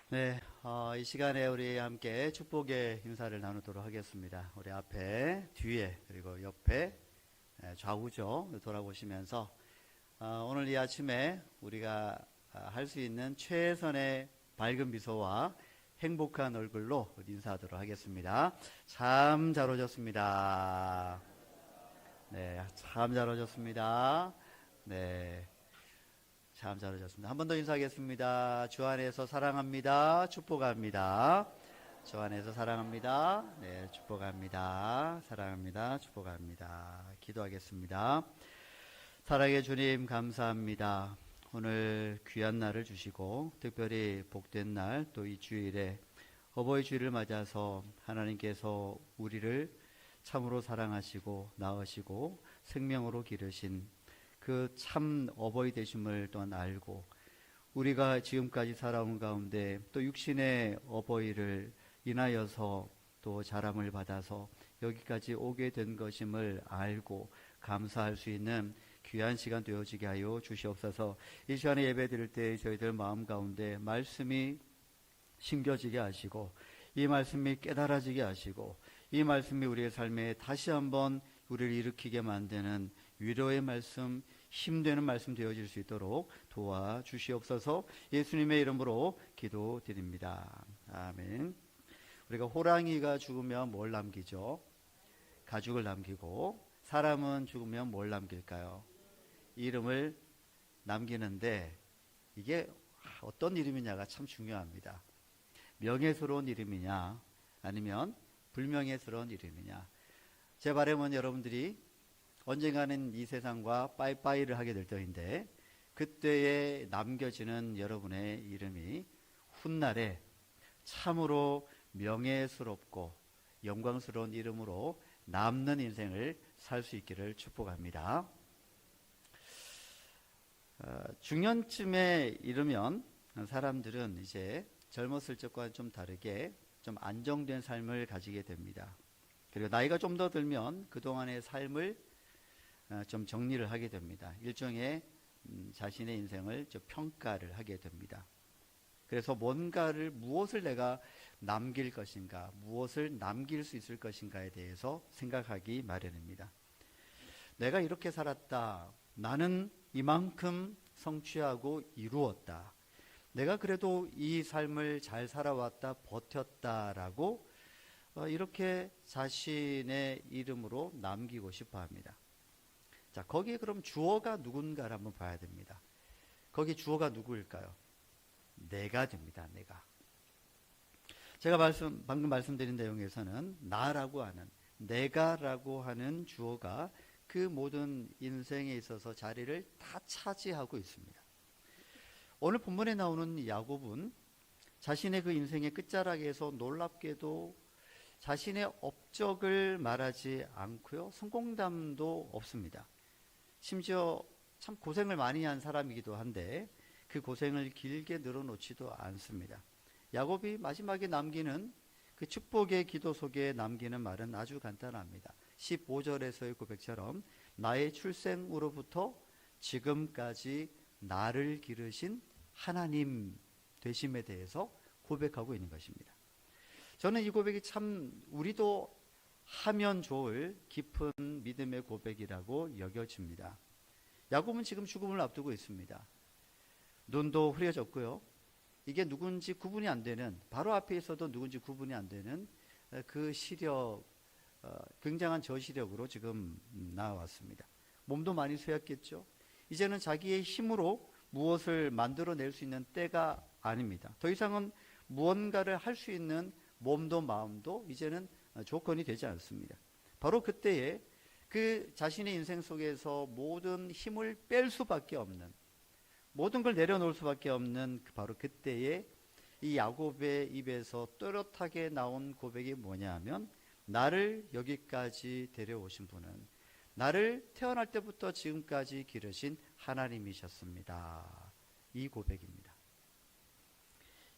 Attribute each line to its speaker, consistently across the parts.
Speaker 1: 네, 이 시간에 우리 함께 축복의 인사를 나누도록 하겠습니다. 우리 앞에, 뒤에, 그리고 옆에, 좌우죠. 돌아보시면서 오늘 이 아침에 우리가 할 수 있는 최선의 밝은 미소와 행복한 얼굴로 인사하도록 하겠습니다. 참 잘 오셨습니다. 네, 참 잘 오셨습니다. 네. 참 잘하셨습니다. 한 번 더 인사하겠습니다. 주 안에서 사랑합니다. 축복합니다. 주 안에서 사랑합니다. 네, 축복합니다. 사랑합니다. 축복합니다. 기도하겠습니다. 사랑의 주님 감사합니다. 오늘 귀한 날을 주시고 특별히 복된 날 또 이 주일에 어버이 주일을 맞아서 하나님께서 우리를 참으로 사랑하시고 낳으시고 생명으로 기르신 그 참 어버이 되심을 또한 알고 우리가 지금까지 살아온 가운데 또 육신의 어버이를 인하여서 또 자람을 받아서 여기까지 오게 된 것임을 알고 감사할 수 있는 귀한 시간 되어지게 하여 주시옵소서. 이 시간에 예배 드릴 때 저희들 마음 가운데 말씀이 심겨지게 하시고 이 말씀이 깨달아지게 하시고 이 말씀이 우리의 삶에 다시 한번 우리를 일으키게 만드는 위로의 말씀, 힘되는 말씀 되어질 수 있도록 도와주시옵소서. 예수님의 이름으로 기도드립니다. 아멘. 우리가 호랑이가 죽으면 뭘 남기죠? 가죽을 남기고 사람은 죽으면 뭘 남길까요? 이름을 남기는데 이게 어떤 이름이냐가 참 중요합니다. 명예스러운 이름이냐 아니면 불명예스러운 이름이냐. 제 바람은 여러분들이 언젠가는 이 세상과 빠이빠이를 하게 될 터인데 그때에 남겨지는 여러분의 이름이 훗날에 참으로 명예스럽고 영광스러운 이름으로 남는 인생을 살 수 있기를 축복합니다. 중년쯤에 이르면 사람들은 이제 젊었을 적과는 좀 다르게 좀 안정된 삶을 가지게 됩니다. 그리고 나이가 좀 더 들면 그동안의 삶을 좀 정리를 하게 됩니다. 일종의 자신의 인생을 좀 평가를 하게 됩니다. 그래서 무엇을 내가 남길 것인가, 무엇을 남길 수 있을 것인가에 대해서 생각하기 마련입니다. 내가 이렇게 살았다. 나는 이만큼 성취하고 이루었다. 내가 그래도 이 삶을 잘 살아왔다, 버텼다라고 이렇게 자신의 이름으로 남기고 싶어 합니다. 자, 거기에 그럼 주어가 누군가를 한번 봐야 됩니다. 거기 주어가 누구일까요? 내가 됩니다. 내가. 제가 방금 말씀드린 내용에서는 나라고 하는, 내가라고 하는 주어가 그 모든 인생에 있어서 자리를 다 차지하고 있습니다. 오늘 본문에 나오는 야곱은 자신의 그 인생의 끝자락에서 놀랍게도 자신의 업적을 말하지 않고요. 성공담도 없습니다. 심지어 참 고생을 많이 한 사람이기도 한데 그 고생을 길게 늘어놓지도 않습니다. 야곱이 마지막에 남기는 그 축복의 기도 속에 남기는 말은 아주 간단합니다. 15절에서의 고백처럼 나의 출생으로부터 지금까지 나를 기르신 하나님 되심에 대해서 고백하고 있는 것입니다. 저는 이 고백이 참 우리도 하면 좋을 깊은 믿음의 고백이라고 여겨집니다. 야곱은 지금 죽음을 앞두고 있습니다. 눈도 흐려졌고요. 이게 누군지 구분이 안 되는, 바로 앞에 있어도 누군지 구분이 안 되는 그 시력, 굉장한 저시력으로 지금 나왔습니다. 몸도 많이 쇠약했죠. 이제는 자기의 힘으로 무엇을 만들어낼 수 있는 때가 아닙니다. 더 이상은 무언가를 할 수 있는 몸도 마음도 이제는 조건이 되지 않습니다. 바로 그때에 그 자신의 인생 속에서 모든 힘을 뺄 수밖에 없는, 모든 걸 내려놓을 수밖에 없는 바로 그때에 이 야곱의 입에서 또렷하게 나온 고백이 뭐냐 하면 나를 여기까지 데려오신 분은 나를 태어날 때부터 지금까지 기르신 하나님이셨습니다. 이 고백입니다.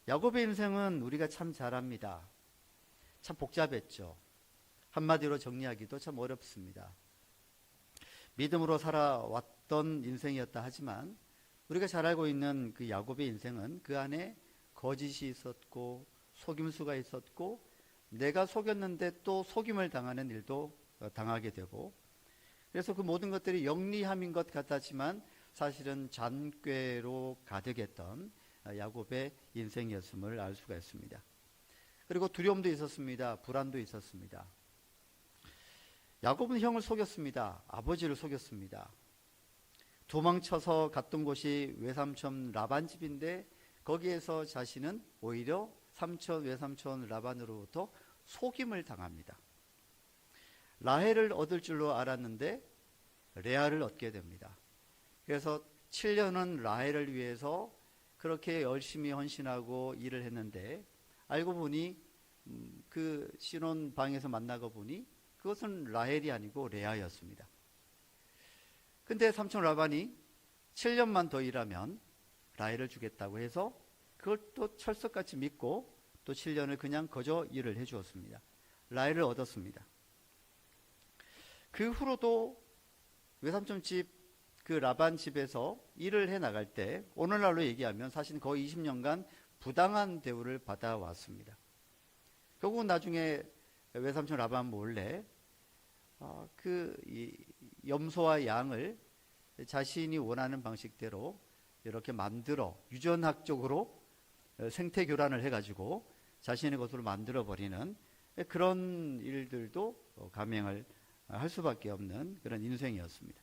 Speaker 1: 야곱의 인생은 우리가 참 잘 압니다. 참 복잡했죠. 한마디로 정리하기도 참 어렵습니다. 믿음으로 살아왔던 인생이었다 하지만 우리가 잘 알고 있는 그 야곱의 인생은 그 안에 거짓이 있었고 속임수가 있었고 내가 속였는데 또 속임을 당하는 일도 당하게 되고, 그래서 그 모든 것들이 영리함인 것 같았지만 사실은 잔꾀로 가득했던 야곱의 인생이었음을 알 수가 있습니다. 그리고 두려움도 있었습니다. 불안도 있었습니다. 야곱은 형을 속였습니다. 아버지를 속였습니다. 도망쳐서 갔던 곳이 외삼촌 라반 집인데 거기에서 자신은 오히려 삼촌 외삼촌 라반으로부터 속임을 당합니다. 라헬을 얻을 줄로 알았는데 레아를 얻게 됩니다. 그래서 7년은 라헬을 위해서 그렇게 열심히 헌신하고 일을 했는데 알고 보니 그 신혼방에서 만나고 보니 그것은 라헬이 아니고 레아였습니다. 근데 삼촌 라반이 7년만 더 일하면 라헬을 주겠다고 해서 그걸 또 철석같이 믿고 또 7년을 그냥 거저 일을 해주었습니다. 라헬을 얻었습니다. 그 후로도 외삼촌 집 그 라반 집에서 일을 해 나갈 때 오늘날로 얘기하면 사실 거의 20년간 부당한 대우를 받아왔습니다. 결국은 나중에 외삼촌 라반 몰래 이 염소와 양을 자신이 원하는 방식대로 이렇게 만들어 유전학적으로 생태 교란을 해가지고 자신의 것으로 만들어 버리는 그런 일들도 감행을 할 수밖에 없는 그런 인생이었습니다.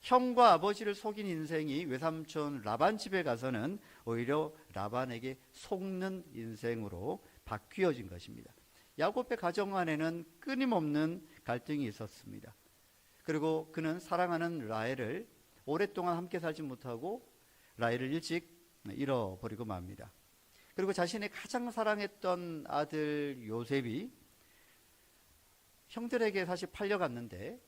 Speaker 1: 형과 아버지를 속인 인생이 외삼촌 라반 집에 가서는 오히려 라반에게 속는 인생으로 바뀌어진 것입니다. 야곱의 가정 안에는 끊임없는 갈등이 있었습니다. 그리고 그는 사랑하는 라헬을 오랫동안 함께 살지 못하고 라헬을 일찍 잃어버리고 맙니다. 그리고 자신의 가장 사랑했던 아들 요셉이 형들에게 사실 팔려갔는데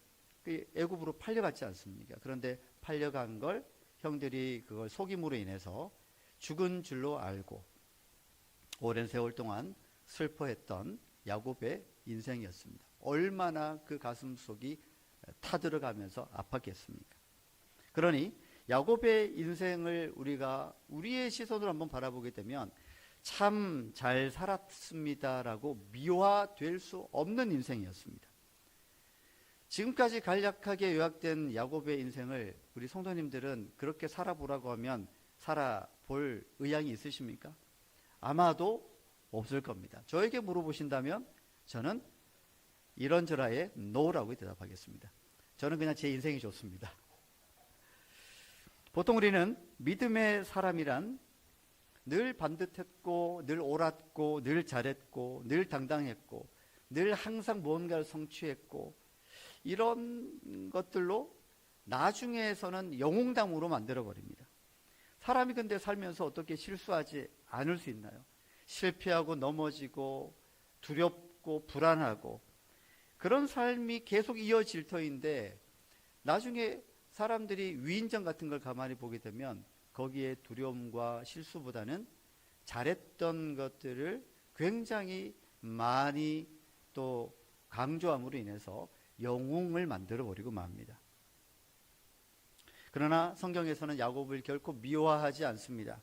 Speaker 1: 애굽으로 팔려갔지 않습니까? 그런데 팔려간 걸 형들이 그걸 속임으로 인해서 죽은 줄로 알고 오랜 세월 동안 슬퍼했던 야곱의 인생이었습니다. 얼마나 그 가슴속이 타들어가면서 아팠겠습니까? 그러니 야곱의 인생을 우리가 우리의 시선으로 한번 바라보게 되면 참 잘 살았습니다라고 미화될 수 없는 인생이었습니다. 지금까지 간략하게 요약된 야곱의 인생을 우리 성도님들은 그렇게 살아보라고 하면 살아볼 의향이 있으십니까? 아마도 없을 겁니다. 저에게 물어보신다면 저는 이런저라에 no라고 대답하겠습니다. 저는 그냥 제 인생이 좋습니다. 보통 우리는 믿음의 사람이란 늘 반듯했고 늘 옳았고 늘 잘했고 늘 당당했고 늘 항상 무언가를 성취했고 이런 것들로 나중에서는 영웅담으로 만들어버립니다. 사람이 근데 살면서 어떻게 실수하지 않을 수 있나요? 실패하고 넘어지고 두렵고 불안하고 그런 삶이 계속 이어질 터인데 나중에 사람들이 위인전 같은 걸 가만히 보게 되면 거기에 두려움과 실수보다는 잘했던 것들을 굉장히 많이 또 강조함으로 인해서 영웅을 만들어버리고 맙니다. 그러나 성경에서는 야곱을 결코 미워하지 않습니다.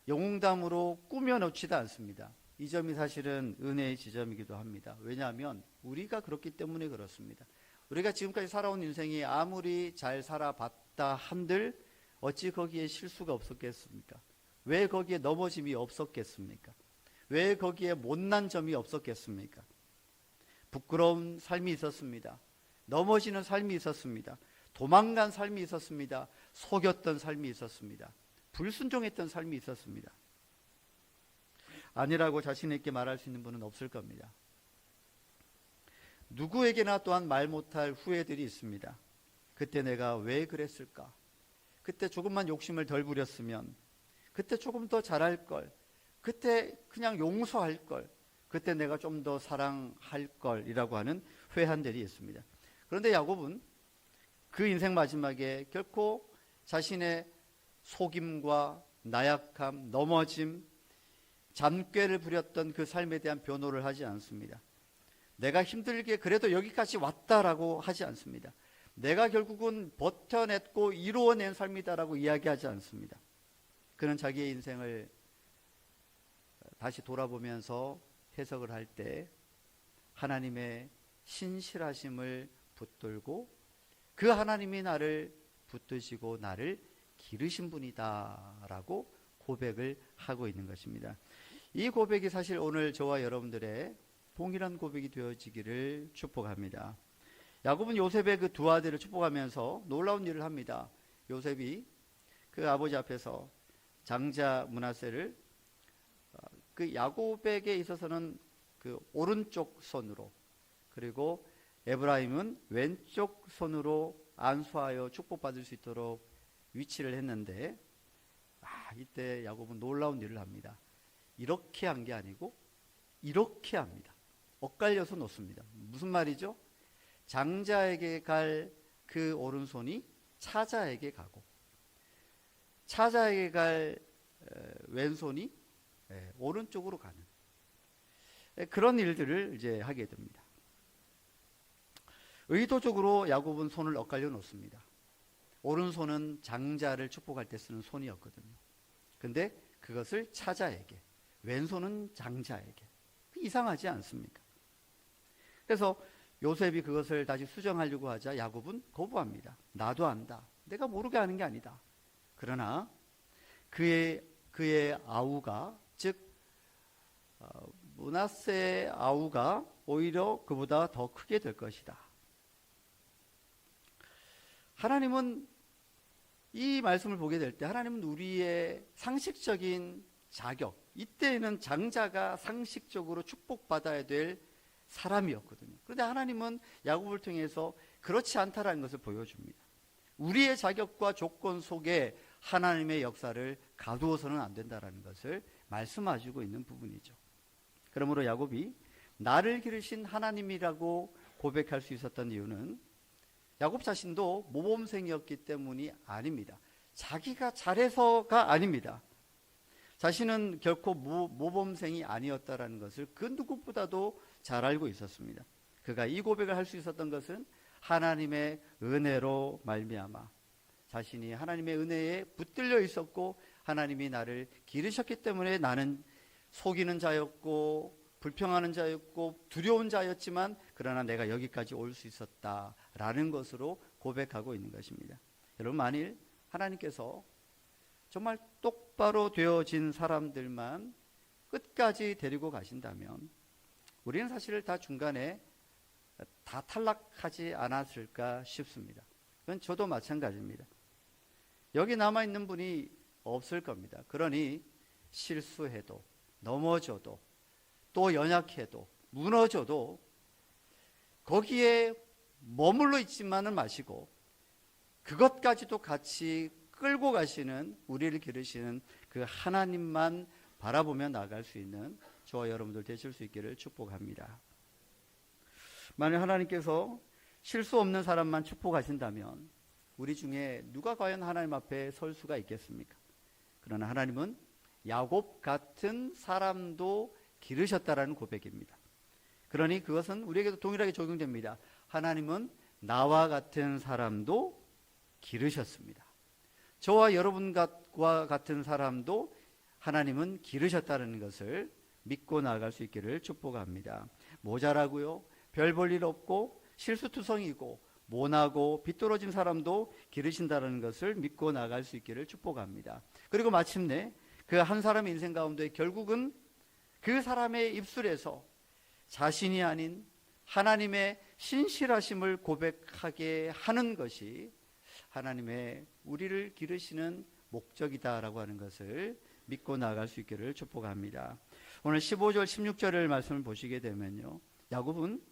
Speaker 1: 영웅담으로 꾸며놓지도 않습니다. 이 점이 사실은 은혜의 지점이기도 합니다. 왜냐하면 우리가 그렇기 때문에 그렇습니다. 우리가 지금까지 살아온 인생이 아무리 잘 살아봤다 한들 어찌 거기에 실수가 없었겠습니까? 왜 거기에 넘어짐이 없었겠습니까? 왜 거기에 못난 점이 없었겠습니까? 부끄러운 삶이 있었습니다. 넘어지는 삶이 있었습니다. 도망간 삶이 있었습니다. 속였던 삶이 있었습니다. 불순종했던 삶이 있었습니다. 아니라고 자신 있게 말할 수 있는 분은 없을 겁니다. 누구에게나 또한 말 못할 후회들이 있습니다. 그때 내가 왜 그랬을까? 그때 조금만 욕심을 덜 부렸으면, 그때 조금 더 잘할 걸, 그때 그냥 용서할 걸, 그때 내가 좀 더 사랑할 걸이라고 하는 회한들이 있습니다. 그런데 야곱은 그 인생 마지막에 결코 자신의 속임과 나약함, 넘어짐, 잔꾀를 부렸던 그 삶에 대한 변호를 하지 않습니다. 내가 힘들게 그래도 여기까지 왔다라고 하지 않습니다. 내가 결국은 버텨냈고 이루어낸 삶이다라고 이야기하지 않습니다. 그는 자기의 인생을 다시 돌아보면서 해석을 할 때 하나님의 신실하심을 붙들고 그 하나님이 나를 붙드시고 나를 기르신 분이다라고 고백을 하고 있는 것입니다. 이 고백이 사실 오늘 저와 여러분들의 동일한 고백이 되어지기를 축복합니다. 야곱은 요셉의 그 두 아들을 축복하면서 놀라운 일을 합니다. 요셉이 그 아버지 앞에서 장자 므낫세를 그 야곱에게 있어서는 그 오른쪽 손으로, 그리고 에브라임은 왼쪽 손으로 안수하여 축복받을 수 있도록 위치를 했는데, 이때 야곱은 놀라운 일을 합니다. 이렇게 한 게 아니고 이렇게 합니다. 엇갈려서 놓습니다. 무슨 말이죠? 장자에게 갈 그 오른손이 차자에게 가고, 차자에게 갈 왼손이 오른쪽으로 가는 그런 일들을 이제 하게 됩니다. 의도적으로 야곱은 손을 엇갈려 놓습니다. 오른손은 장자를 축복할 때 쓰는 손이었거든요. 근데 그것을 차자에게, 왼손은 장자에게. 이상하지 않습니까? 그래서 요셉이 그것을 다시 수정하려고 하자 야곱은 거부합니다. 나도 안다. 내가 모르게 하는 게 아니다. 그러나 그의 아우가, 즉 므낫세의 아우가 오히려 그보다 더 크게 될 것이다. 하나님은 이 말씀을 보게 될 때 하나님은 우리의 상식적인 자격, 이때에는 장자가 상식적으로 축복받아야 될 사람이었거든요. 그런데 하나님은 야곱을 통해서 그렇지 않다라는 것을 보여줍니다. 우리의 자격과 조건 속에 하나님의 역사를 가두어서는 안 된다라는 것을 말씀하시고 있는 부분이죠. 그러므로 야곱이 나를 기르신 하나님이라고 고백할 수 있었던 이유는 야곱 자신도 모범생이었기 때문이 아닙니다. 자기가 잘해서가 아닙니다. 자신은 결코 모범생이 아니었다라는 것을 그 누구보다도 잘 알고 있었습니다. 그가 이 고백을 할 수 있었던 것은 하나님의 은혜로 말미암아 자신이 하나님의 은혜에 붙들려 있었고 하나님이 나를 기르셨기 때문에 나는 속이는 자였고 불평하는 자였고 두려운 자였지만 그러나 내가 여기까지 올 수 있었다라는 것으로 고백하고 있는 것입니다. 여러분, 만일 하나님께서 정말 똑바로 되어진 사람들만 끝까지 데리고 가신다면 우리는 사실 다 중간에 다 탈락하지 않았을까 싶습니다. 그건 저도 마찬가지입니다. 여기 남아있는 분이 없을 겁니다. 그러니 실수해도 넘어져도 또 연약해도 무너져도 거기에 머물러 있지만은 마시고 그것까지도 같이 끌고 가시는, 우리를 기르시는 그 하나님만 바라보며 나아갈 수 있는 저와 여러분들 되실 수 있기를 축복합니다. 만약 하나님께서 실수 없는 사람만 축복하신다면 우리 중에 누가 과연 하나님 앞에 설 수가 있겠습니까? 그러나 하나님은 야곱 같은 사람도 기르셨다라는 고백입니다. 그러니 그것은 우리에게도 동일하게 적용됩니다. 하나님은 나와 같은 사람도 기르셨습니다. 저와 여러분과 같은 사람도 하나님은 기르셨다는 것을 믿고 나아갈 수 있기를 축복합니다. 모자라고요, 별 볼 일 없고 실수투성이고 모나고 비뚤어진 사람도 기르신다는 것을 믿고 나아갈 수 있기를 축복합니다. 그리고 마침내 그 한 사람의 인생 가운데 결국은 그 사람의 입술에서 자신이 아닌 하나님의 신실하심을 고백하게 하는 것이 하나님의 우리를 기르시는 목적이다라고 하는 것을 믿고 나아갈 수 있기를 축복합니다. 오늘 15절 16절을 말씀을 보시게 되면요, 야곱은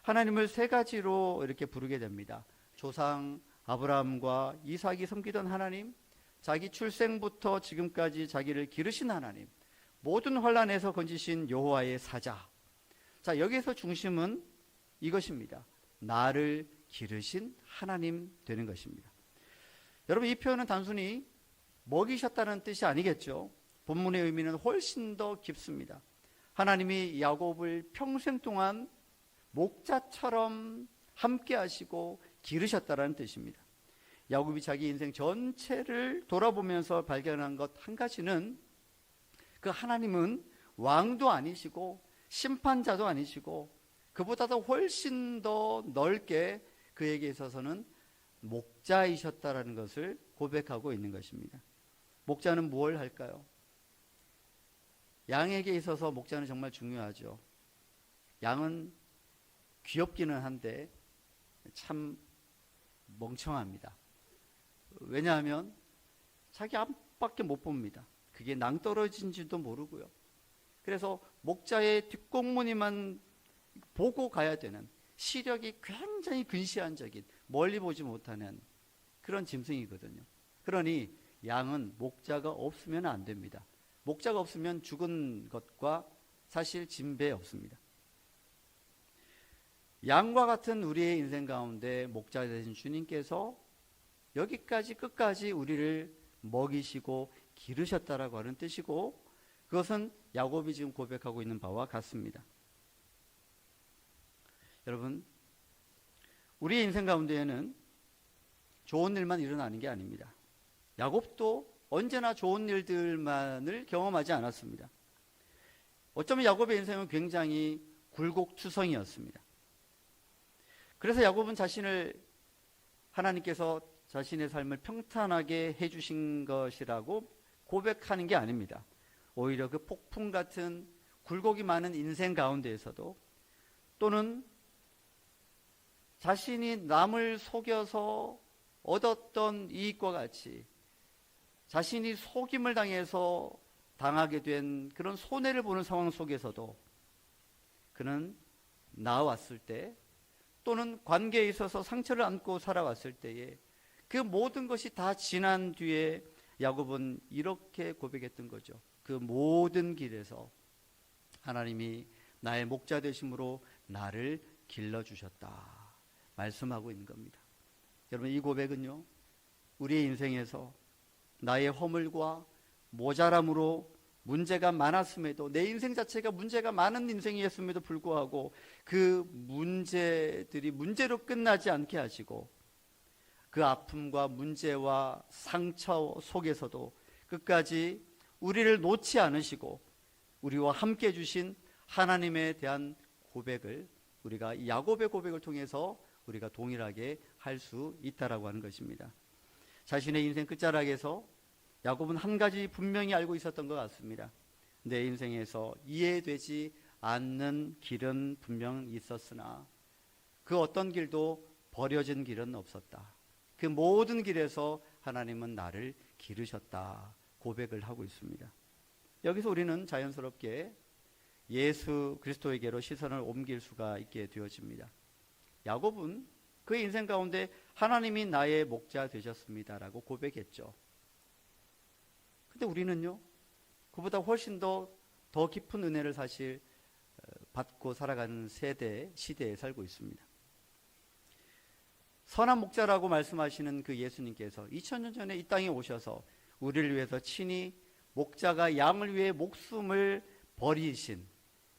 Speaker 1: 하나님을 세 가지로 이렇게 부르게 됩니다. 조상 아브라함과 이삭이 섬기던 하나님, 자기 출생부터 지금까지 자기를 기르신 하나님, 모든 환난에서 건지신 여호와의 사자. 자, 여기에서 중심은 이것입니다. 나를 기르신 하나님 되는 것입니다. 여러분, 이 표현은 단순히 먹이셨다는 뜻이 아니겠죠. 본문의 의미는 훨씬 더 깊습니다. 하나님이 야곱을 평생 동안 목자처럼 함께 하시고 기르셨다는 뜻입니다. 야곱이 자기 인생 전체를 돌아보면서 발견한 것 한 가지는 그 하나님은 왕도 아니시고 심판자도 아니시고 그보다도 훨씬 더 넓게 그에게 있어서는 목자이셨다라는 것을 고백하고 있는 것입니다. 목자는 뭘 할까요? 양에게 있어서 목자는 정말 중요하죠. 양은 귀엽기는 한데 참 멍청합니다. 왜냐하면 자기 앞밖에 못 봅니다. 그게 낭떠러진지도 모르고요. 그래서 목자의 뒷공무니만 보고 가야 되는, 시력이 굉장히 근시안적인, 멀리 보지 못하는 그런 짐승이거든요. 그러니 양은 목자가 없으면 안 됩니다. 목자가 없으면 죽은 것과 사실 진배 없습니다. 양과 같은 우리의 인생 가운데 목자 되신 주님께서 여기까지 끝까지 우리를 먹이시고 기르셨다라고 하는 뜻이고, 그것은 야곱이 지금 고백하고 있는 바와 같습니다. 여러분, 우리의 인생 가운데에는 좋은 일만 일어나는 게 아닙니다. 야곱도 언제나 좋은 일들만을 경험하지 않았습니다. 어쩌면 야곱의 인생은 굉장히 굴곡투성이었습니다. 그래서 야곱은 자신을 하나님께서 자신의 삶을 평탄하게 해주신 것이라고 고백하는 게 아닙니다. 오히려 그 폭풍 같은 굴곡이 많은 인생 가운데에서도, 또는 자신이 남을 속여서 얻었던 이익과 같이 자신이 속임을 당해서 당하게 된 그런 손해를 보는 상황 속에서도 그는 나아왔을 때, 또는 관계에 있어서 상처를 안고 살아왔을 때에 그 모든 것이 다 지난 뒤에 야곱은 이렇게 고백했던 거죠. 그 모든 길에서 하나님이 나의 목자 되심으로 나를 길러주셨다 말씀하고 있는 겁니다. 여러분, 이 고백은요, 우리의 인생에서 나의 허물과 모자람으로 문제가 많았음에도, 내 인생 자체가 문제가 많은 인생이었음에도 불구하고 그 문제들이 문제로 끝나지 않게 하시고, 그 아픔과 문제와 상처 속에서도 끝까지 우리를 놓지 않으시고 우리와 함께 해주신 하나님에 대한 고백을, 우리가 이 야곱의 고백을 통해서 우리가 동일하게 할 수 있다라고 하는 것입니다. 자신의 인생 끝자락에서 야곱은 한 가지 분명히 알고 있었던 것 같습니다. 내 인생에서 이해되지 않는 길은 분명 있었으나 그 어떤 길도 버려진 길은 없었다. 그 모든 길에서 하나님은 나를 기르셨다 고백을 하고 있습니다. 여기서 우리는 자연스럽게 예수 그리스도에게로 시선을 옮길 수가 있게 되어집니다. 야곱은 그의 인생 가운데 하나님이 나의 목자 되셨습니다라고 고백했죠. 근데 우리는요, 그보다 훨씬 더 깊은 은혜를 사실 받고 살아가는 시대에 살고 있습니다. 선한 목자라고 말씀하시는 그 예수님께서 2000년 전에 이 땅에 오셔서 우리를 위해서 친히 목자가 양을 위해 목숨을 버리신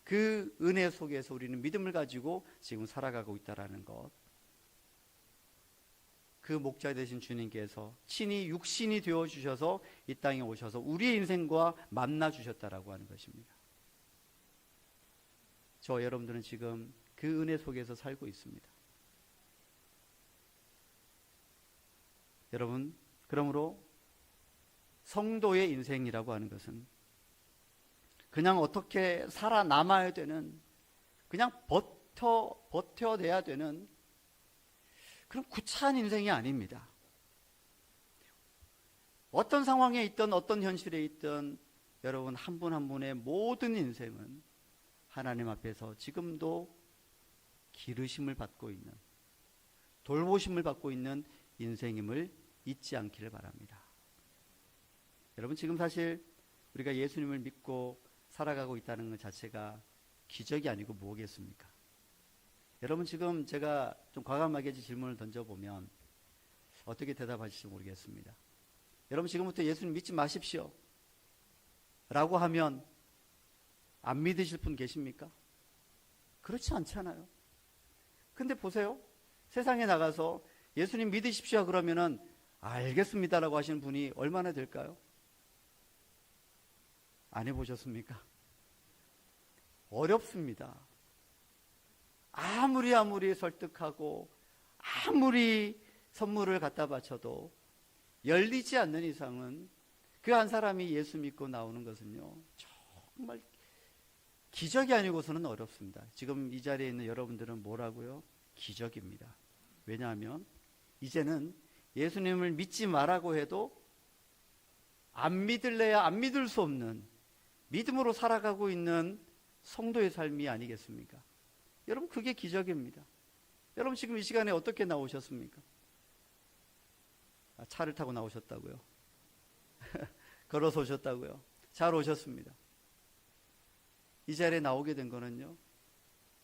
Speaker 1: 그 은혜 속에서 우리는 믿음을 가지고 지금 살아가고 있다는 것. 그 목자 되신 주님께서 친히 육신이 되어주셔서 이 땅에 오셔서 우리의 인생과 만나 주셨다라고 하는 것입니다. 저 여러분들은 지금 그 은혜 속에서 살고 있습니다. 여러분, 그러므로 성도의 인생이라고 하는 것은 그냥 어떻게 살아남아야 되는, 그냥 버텨내야 되는 그런 구차한 인생이 아닙니다. 어떤 상황에 있든 어떤 현실에 있든 여러분 한 분 한 분의 모든 인생은 하나님 앞에서 지금도 기르심을 받고 있는, 돌보심을 받고 있는 인생임을 잊지 않기를 바랍니다. 여러분, 지금 사실 우리가 예수님을 믿고 살아가고 있다는 것 자체가 기적이 아니고 뭐겠습니까? 여러분, 지금 제가 좀 과감하게 질문을 던져보면 어떻게 대답하실지 모르겠습니다. 여러분, 지금부터 예수님 믿지 마십시오 라고 하면 안 믿으실 분 계십니까? 그렇지 않잖아요. 근데 보세요. 세상에 나가서 예수님 믿으십시오 그러면은 알겠습니다라고 하시는 분이 얼마나 될까요? 안 해보셨습니까? 어렵습니다. 아무리 설득하고 아무리 선물을 갖다 바쳐도 열리지 않는 이상은 그 한 사람이 예수 믿고 나오는 것은요, 정말 기적이 아니고서는 어렵습니다. 지금 이 자리에 있는 여러분들은 뭐라고요? 기적입니다. 왜냐하면 이제는 예수님을 믿지 말라고 해도 안 믿을래야 안 믿을 수 없는 믿음으로 살아가고 있는 성도의 삶이 아니겠습니까? 여러분, 그게 기적입니다. 여러분, 지금 이 시간에 어떻게 나오셨습니까? 차를 타고 나오셨다고요? 걸어서 오셨다고요? 잘 오셨습니다. 이 자리에 나오게 된 거는요,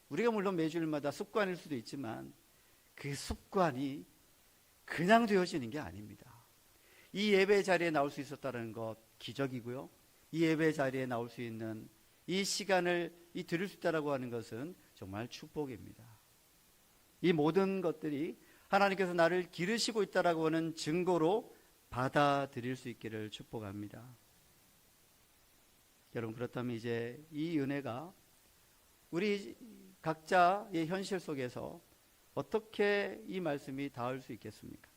Speaker 1: 우리가 물론 매주일마다 습관일 수도 있지만 그 습관이 그냥 되어지는 게 아닙니다. 이 예배 자리에 나올 수 있었다는 것 기적이고요. 이 예배 자리에 나올 수 있는 이 시간을 드릴 수 있다라고 하는 것은 정말 축복입니다. 이 모든 것들이 하나님께서 나를 기르시고 있다라고 하는 증거로 받아들일 수 있기를 축복합니다. 여러분, 그렇다면 이제 이 은혜가 우리 각자의 현실 속에서 어떻게 이 말씀이 닿을 수 있겠습니까?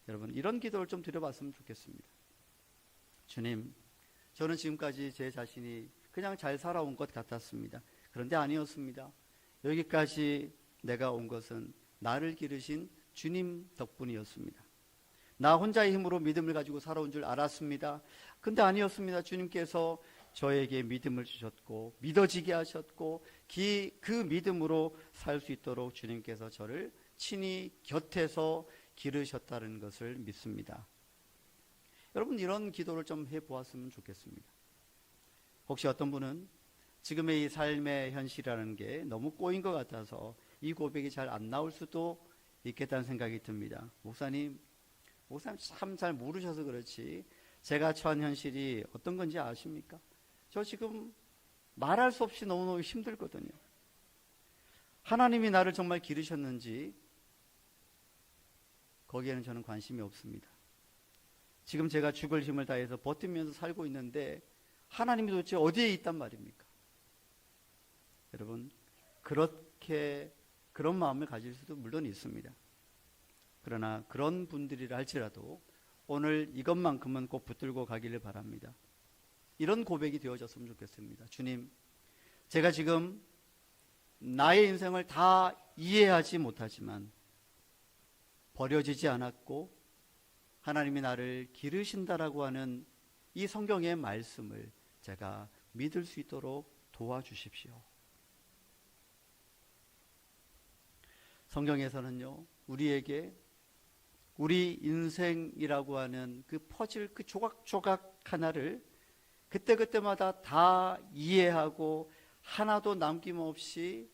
Speaker 1: 여러분, 이런 기도를 좀 드려봤으면 좋겠습니다. 주님, 저는 지금까지 제 자신이 그냥 잘 살아온 것 같았습니다. 그런데 아니었습니다. 여기까지 내가 온 것은 나를 기르신 주님 덕분이었습니다. 나 혼자의 힘으로 믿음을 가지고 살아온 줄 알았습니다. 근데 아니었습니다. 주님께서 저에게 믿음을 주셨고 믿어지게 하셨고 그 믿음으로 살 수 있도록 주님께서 저를 친히 곁에서 기르셨다는 것을 믿습니다. 여러분, 이런 기도를 좀 해보았으면 좋겠습니다. 혹시 어떤 분은 지금의 이 삶의 현실이라는 게 너무 꼬인 것 같아서 이 고백이 잘 안 나올 수도 있겠다는 생각이 듭니다. 목사님 참 잘 모르셔서 그렇지 제가 처한 현실이 어떤 건지 아십니까? 저 지금 말할 수 없이 너무너무 힘들거든요. 하나님이 나를 정말 기르셨는지 거기에는 저는 관심이 없습니다. 지금 제가 죽을 힘을 다해서 버티면서 살고 있는데 하나님이 도대체 어디에 있단 말입니까? 여러분, 그런 마음을 가질 수도 물론 있습니다. 그러나 그런 분들이라 할지라도 오늘 이것만큼은 꼭 붙들고 가기를 바랍니다. 이런 고백이 되어졌으면 좋겠습니다. 주님, 제가 지금 나의 인생을 다 이해하지 못하지만 버려지지 않았고 하나님이 나를 기르신다라고 하는 이 성경의 말씀을 제가 믿을 수 있도록 도와주십시오. 성경에서는요, 우리에게 우리 인생이라고 하는 그 퍼즐, 그 조각조각 하나를 그때그때마다 다 이해하고 하나도 남김없이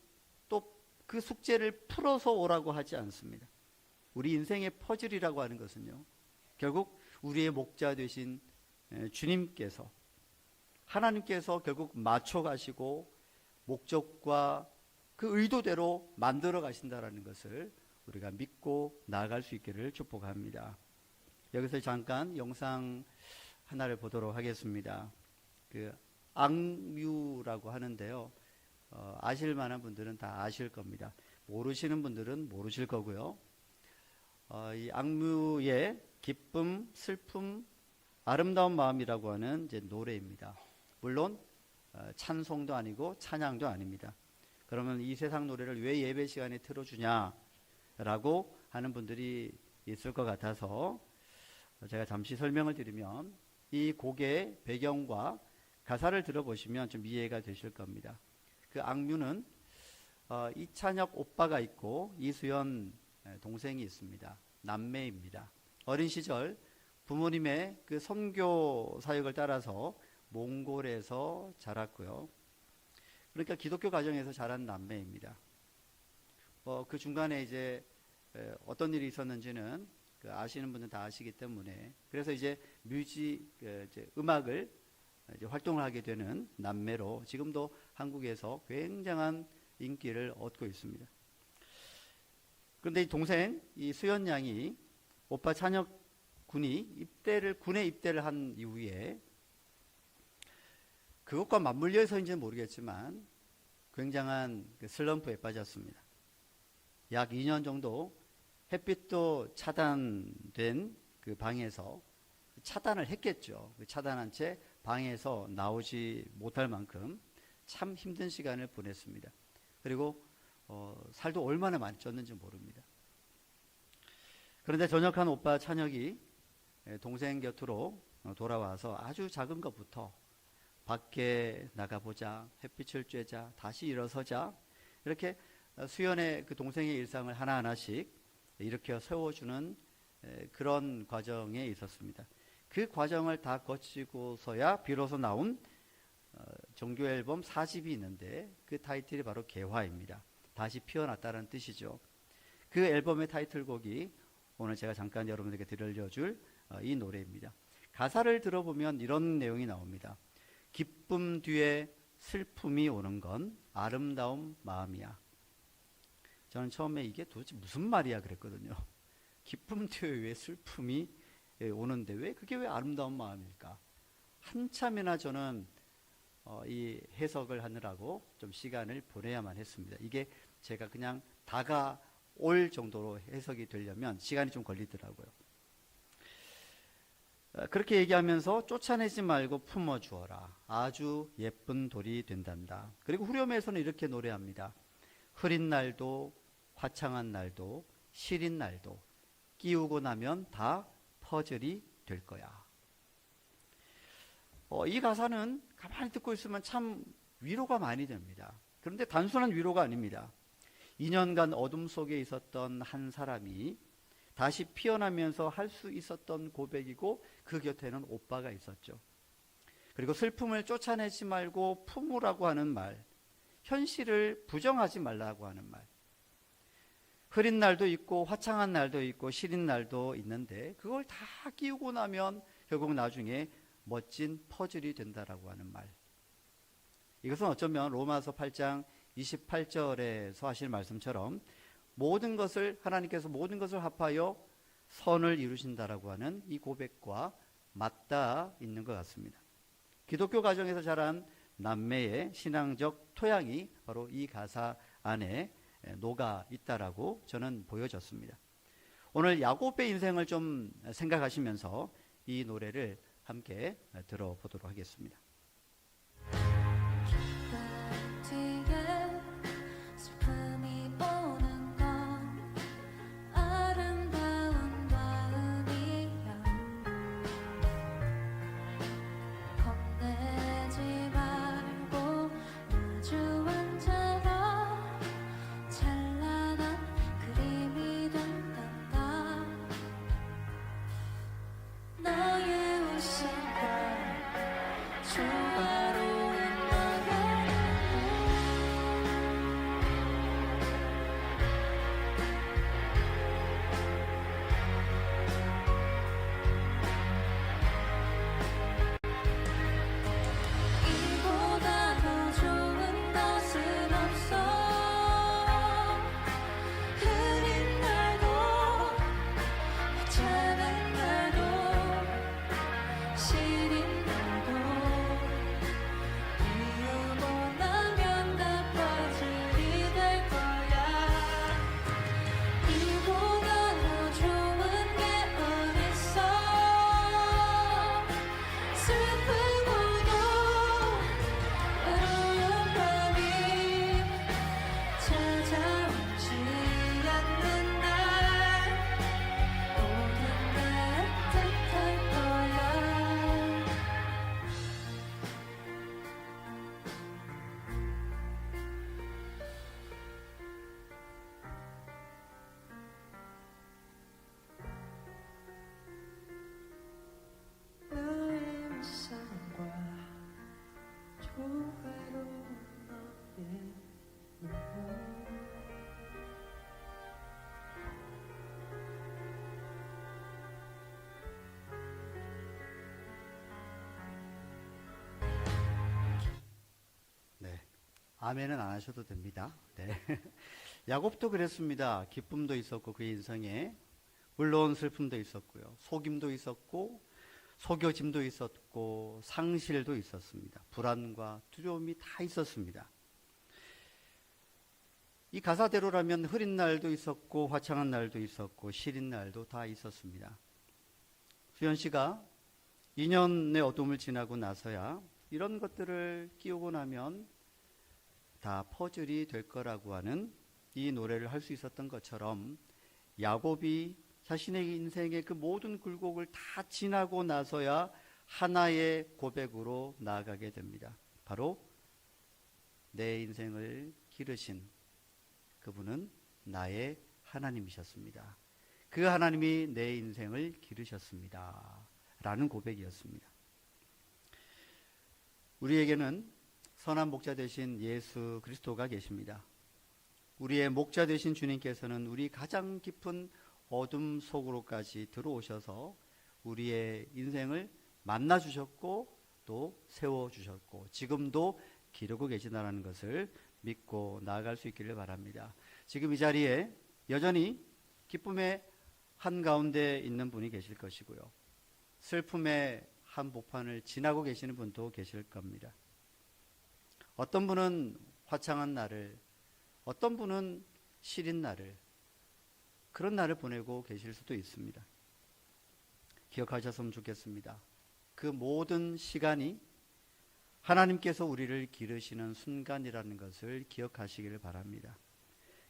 Speaker 1: 또 그 숙제를 풀어서 오라고 하지 않습니다. 우리 인생의 퍼즐이라고 하는 것은요, 결국 우리의 목자 되신 주님께서, 하나님께서 결국 맞춰 가시고 목적과 그 의도대로 만들어 가신다라는 것을 우리가 믿고 나아갈 수 있기를 축복합니다. 여기서 잠깐 영상 하나를 보도록 하겠습니다. 그 악뮤라고 하는데요, 아실 만한 분들은 다 아실 겁니다. 모르시는 분들은 모르실 거고요. 이 악뮤의 기쁨, 슬픔, 아름다운 마음이라고 하는 이제 노래입니다. 물론 찬송도 아니고 찬양도 아닙니다. 그러면 이 세상 노래를 왜 예배 시간에 틀어주냐라고 하는 분들이 있을 것 같아서 제가 잠시 설명을 드리면 이 곡의 배경과 가사를 들어보시면 좀 이해가 되실 겁니다. 그 악뮤는 이찬혁 오빠가 있고 이수연 동생이 있습니다. 남매입니다. 어린 시절 부모님의 그 선교 사역을 따라서 몽골에서 자랐고요. 그러니까 기독교 가정에서 자란 남매입니다. 그 중간에 이제 어떤 일이 있었는지는 아시는 분은 다 아시기 때문에, 그래서 이제 음악을 이제 활동을 하게 되는 남매로 지금도 한국에서 굉장한 인기를 얻고 있습니다. 그런데 이 동생, 이 수연 양이 오빠 찬혁 군이 군에 입대를 한 이후에 그것과 맞물려서인지는 모르겠지만 굉장한 슬럼프에 빠졌습니다. 약 2년 정도 햇빛도 차단된 그 방에서 차단을 했겠죠. 차단한 채 방에서 나오지 못할 만큼 참 힘든 시간을 보냈습니다. 그리고 살도 얼마나 많이 쪘는지 모릅니다. 그런데 전역한 오빠 찬혁이 동생 곁으로 돌아와서 아주 작은 것부터 밖에 나가보자, 햇빛을 쬐자, 다시 일어서자, 이렇게 수연의 그 동생의 일상을 하나하나씩 일으켜 세워주는 그런 과정에 있었습니다. 그 과정을 다 거치고서야 비로소 나온 정규 앨범 4집이 있는데 그 타이틀이 바로 개화입니다. 다시 피어났다는 뜻이죠. 그 앨범의 타이틀곡이 오늘 제가 잠깐 여러분들에게 들려줄 이 노래입니다. 가사를 들어보면 이런 내용이 나옵니다. 기쁨 뒤에 슬픔이 오는 건 아름다운 마음이야. 저는 처음에 이게 도대체 무슨 말이야 그랬거든요. 기쁨 뒤에 왜 슬픔이 오는데 그게 왜 아름다운 마음일까? 한참이나 저는 이 해석을 하느라고 좀 시간을 보내야만 했습니다. 이게 제가 그냥 다가올 정도로 해석이 되려면 시간이 좀 걸리더라고요. 그렇게 얘기하면서 쫓아내지 말고 품어주어라. 아주 예쁜 돌이 된단다. 그리고 후렴에서는 이렇게 노래합니다. 흐린 날도 화창한 날도 시린 날도 끼우고 나면 다 퍼즐이 될 거야. 이 가사는 가만히 듣고 있으면 참 위로가 많이 됩니다. 그런데 단순한 위로가 아닙니다. 2년간 어둠 속에 있었던 한 사람이 다시 피어나면서 할 수 있었던 고백이고 그 곁에는 오빠가 있었죠. 그리고 슬픔을 쫓아내지 말고 품으라고 하는 말, 현실을 부정하지 말라고 하는 말. 흐린 날도 있고 화창한 날도 있고 시린 날도 있는데 그걸 다 끼우고 나면 결국 나중에 멋진 퍼즐이 된다라고 하는 말. 이것은 어쩌면 로마서 8장 28절에서 하실 말씀처럼 하나님께서 모든 것을 합하여 선을 이루신다라고 하는 이 고백과 맞닿아 있는 것 같습니다. 기독교 가정에서 자란 남매의 신앙적 토양이 바로 이 가사 안에 녹아 있다라고 저는 보여졌습니다. 오늘 야곱의 인생을 좀 생각하시면서 이 노래를 함께 들어보도록 하겠습니다. 아멘은 안 하셔도 됩니다. 네. 야곱도 그랬습니다. 기쁨도 있었고 그의 인생에 물론 슬픔도 있었고요. 속임도 있었고 속여짐도 있었고 상실도 있었습니다. 불안과 두려움이 다 있었습니다. 이 가사대로라면 흐린 날도 있었고 화창한 날도 있었고 시린 날도 다 있었습니다. 수연 씨가 2년의 어둠을 지나고 나서야 이런 것들을 끼우고 나면 다 퍼즐이 될 거라고 하는 이 노래를 할 수 있었던 것처럼 야곱이 자신의 인생의 그 모든 굴곡을 다 지나고 나서야 하나의 고백으로 나아가게 됩니다. 바로 내 인생을 기르신 그분은 나의 하나님이셨습니다. 그 하나님이 내 인생을 기르셨습니다. 라는 고백이었습니다. 우리에게는 선한 목자 되신 예수 그리스도가 계십니다. 우리의 목자 되신 주님께서는 우리 가장 깊은 어둠 속으로까지 들어오셔서 우리의 인생을 만나주셨고 또 세워주셨고 지금도 기르고 계시다는 것을 믿고 나아갈 수 있기를 바랍니다. 지금 이 자리에 여전히 기쁨의 한가운데 있는 분이 계실 것이고요. 슬픔의 한복판을 지나고 계시는 분도 계실 겁니다. 어떤 분은 화창한 날을, 어떤 분은 시린 날을, 그런 날을 보내고 계실 수도 있습니다. 기억하셨으면 좋겠습니다. 그 모든 시간이 하나님께서 우리를 기르시는 순간이라는 것을 기억하시기를 바랍니다.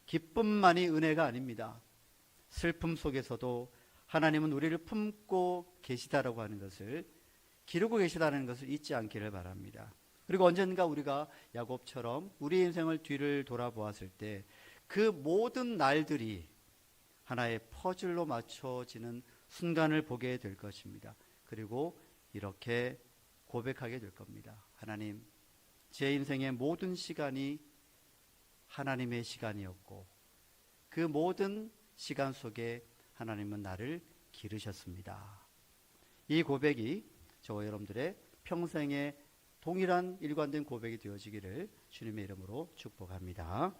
Speaker 1: 기쁨만이 은혜가 아닙니다. 슬픔 속에서도 하나님은 우리를 품고 계시다라고 하는 것을, 기르고 계시다는 것을 잊지 않기를 바랍니다. 그리고 언젠가 우리가 야곱처럼 우리 인생을 뒤를 돌아보았을 때 그 모든 날들이 하나의 퍼즐로 맞춰지는 순간을 보게 될 것입니다. 그리고 이렇게 고백하게 될 겁니다. 하나님, 제 인생의 모든 시간이 하나님의 시간이었고 그 모든 시간 속에 하나님은 나를 기르셨습니다. 이 고백이 저와 여러분들의 평생의 동일한 일관된 고백이 되어지기를 주님의 이름으로 축복합니다.